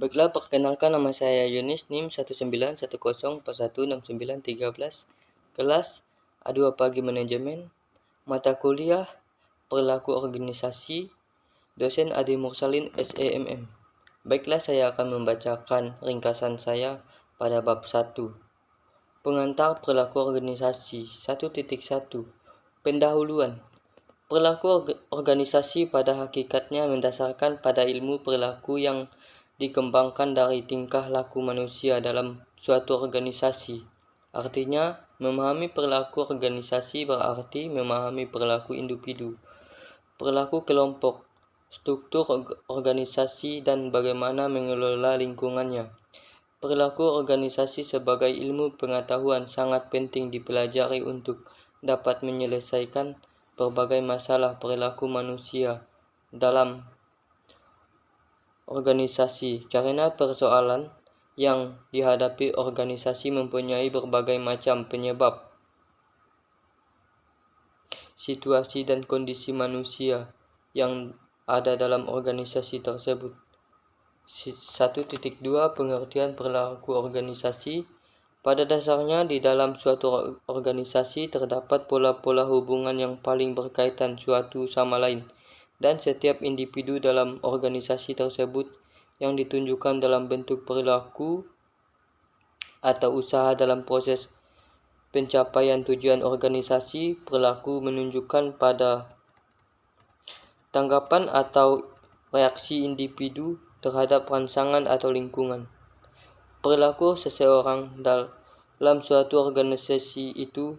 Baiklah, perkenalkan nama saya Yunis, NIM 19104169311, kelas A2 Pagi Manajemen, mata kuliah Perilaku Organisasi, dosen Adi Mursalin SEMM. Baiklah, saya akan membacakan ringkasan saya pada bab 1. Pengantar perilaku organisasi 1.1. Pendahuluan. Perilaku organisasi pada hakikatnya mendasarkan pada ilmu perilaku yang dikembangkan dari tingkah laku manusia dalam suatu organisasi. Artinya, memahami perilaku organisasi berarti memahami perilaku individu, perilaku kelompok, struktur organisasi, dan bagaimana mengelola lingkungannya. Perilaku organisasi sebagai ilmu pengetahuan sangat penting dipelajari untuk dapat menyelesaikan berbagai masalah perilaku manusia dalam organisasi, karena persoalan yang dihadapi organisasi mempunyai berbagai macam penyebab, situasi dan kondisi manusia yang ada dalam organisasi tersebut. 1.2. Pengertian perilaku organisasi. Pada dasarnya, di dalam suatu organisasi terdapat pola-pola hubungan yang paling berkaitan suatu sama lain, dan setiap individu dalam organisasi tersebut yang ditunjukkan dalam bentuk perilaku atau usaha dalam proses pencapaian tujuan organisasi. Perilaku menunjukkan pada tanggapan atau reaksi individu terhadap rangsangan atau lingkungan. Perilaku seseorang dalam suatu organisasi itu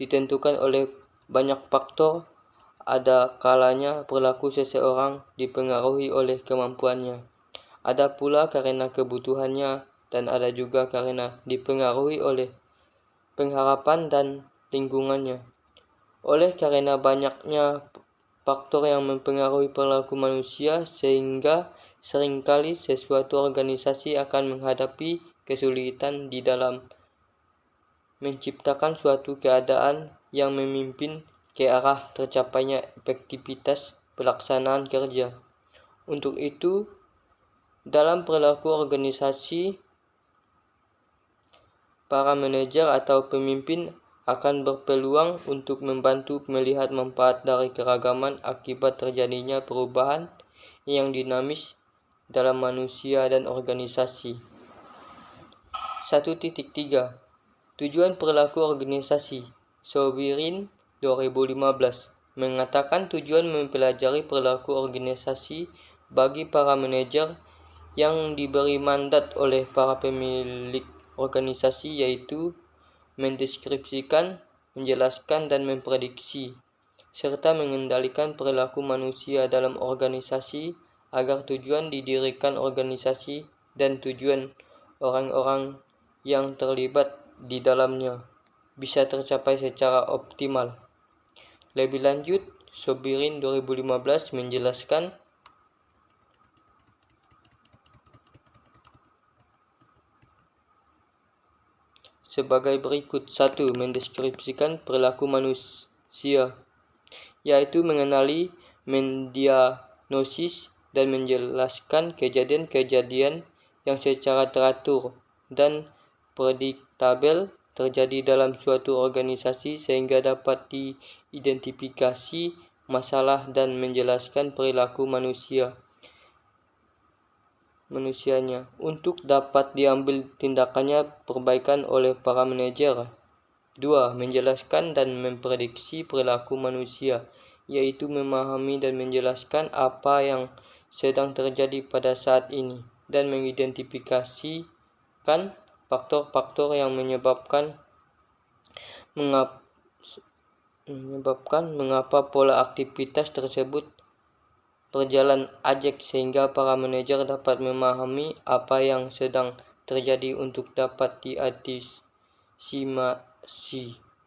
ditentukan oleh banyak faktor. Ada kalanya perilaku seseorang dipengaruhi oleh kemampuannya, ada pula karena kebutuhannya, dan ada juga karena dipengaruhi oleh pengharapan dan lingkungannya. Oleh karena banyaknya faktor yang mempengaruhi perilaku manusia, sehingga seringkali sesuatu organisasi akan menghadapi kesulitan di dalam menciptakan suatu keadaan yang memimpin ke arah tercapainya efektivitas pelaksanaan kerja. Untuk itu, dalam perilaku organisasi, para manajer atau pemimpin akan berpeluang untuk membantu melihat manfaat dari keragaman akibat terjadinya perubahan yang dinamis dalam manusia dan organisasi. 1.3. Tujuan perilaku organisasi. Sobirin 2015 mengatakan tujuan mempelajari perilaku organisasi bagi para manajer yang diberi mandat oleh para pemilik organisasi, yaitu mendeskripsikan, menjelaskan, dan memprediksi, serta mengendalikan perilaku manusia dalam organisasi agar tujuan didirikan organisasi dan tujuan orang-orang yang terlibat di dalamnya bisa tercapai secara optimal. Lebih lanjut, Sobirin 2015 menjelaskan sebagai berikut. 1. Mendeskripsikan perilaku manusia, yaitu mengenali, mendiagnosis, dan menjelaskan kejadian-kejadian yang secara teratur dan prediktabel terjadi dalam suatu organisasi sehingga dapat diidentifikasi masalah dan menjelaskan perilaku manusianya untuk dapat diambil tindakannya perbaikan oleh para manajer. 2. Menjelaskan dan memprediksi perilaku manusia, yaitu memahami dan menjelaskan apa yang sedang terjadi pada saat ini dan mengidentifikasikan faktor-faktor yang menyebabkan mengapa pola aktivitas tersebut berjalan ajak, sehingga para manajer dapat memahami apa yang sedang terjadi untuk dapat diantisipasi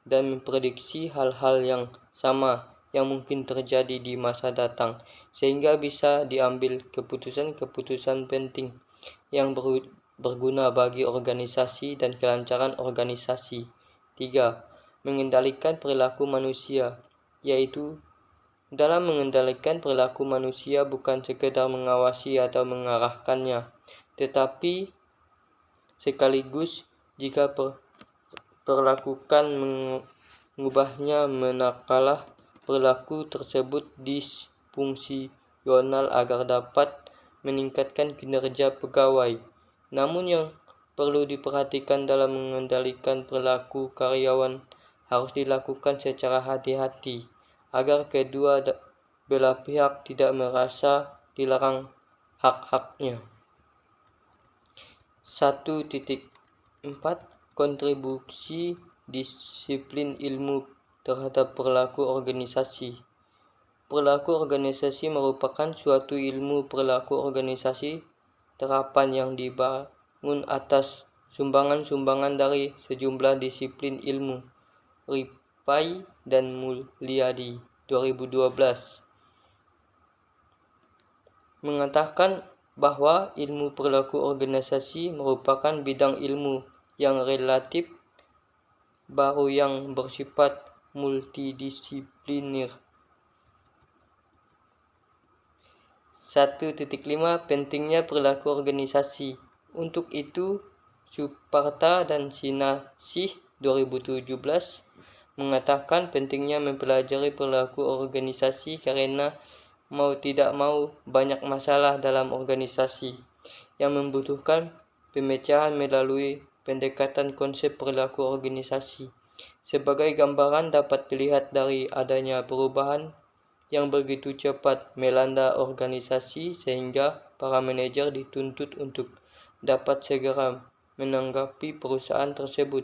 dan memprediksi hal-hal yang sama yang mungkin terjadi di masa datang, sehingga bisa diambil keputusan-keputusan penting yang berguna bagi organisasi dan kelancaran organisasi. 3. Mengendalikan perilaku manusia, yaitu Dalam mengendalikan perilaku manusia bukan sekedar mengawasi atau mengarahkannya, tetapi sekaligus jika perlakukan mengubahnya, manakala perilaku tersebut disfungsional agar dapat meningkatkan kinerja pegawai. Namun yang perlu diperhatikan dalam mengendalikan perilaku karyawan harus dilakukan secara hati-hati agar kedua belah pihak tidak merasa dilarang hak-haknya. 1.4 Kontribusi disiplin ilmu terhadap perilaku organisasi. Perilaku organisasi merupakan suatu ilmu perilaku organisasi terapan yang dibangun atas sumbangan-sumbangan dari sejumlah disiplin ilmu. Ripai dan Mulyadi 2012 mengatakan bahwa ilmu perilaku organisasi merupakan bidang ilmu yang relatif baru yang bersifat multidisipliner. 1.5 Pentingnya perilaku organisasi. Untuk itu, Suparta dan Sinasih 2017 mengatakan pentingnya mempelajari perilaku organisasi karena mau tidak mau banyak masalah dalam organisasi yang membutuhkan pemecahan melalui pendekatan konsep perilaku organisasi. Sebagai gambaran dapat dilihat dari adanya perubahan yang begitu cepat melanda organisasi sehingga para manajer dituntut untuk dapat segera menanggapi perusahaan tersebut.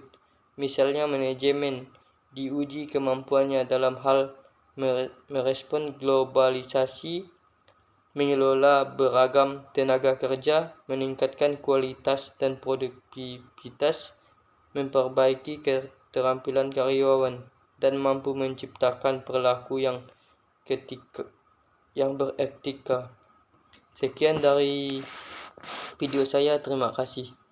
Misalnya manajemen diuji kemampuannya dalam hal merespon globalisasi, mengelola beragam tenaga kerja, meningkatkan kualitas dan produktivitas, memperbaiki keterampilan karyawan, dan mampu menciptakan perilaku yang beretika. Sekian dari video saya, terima kasih.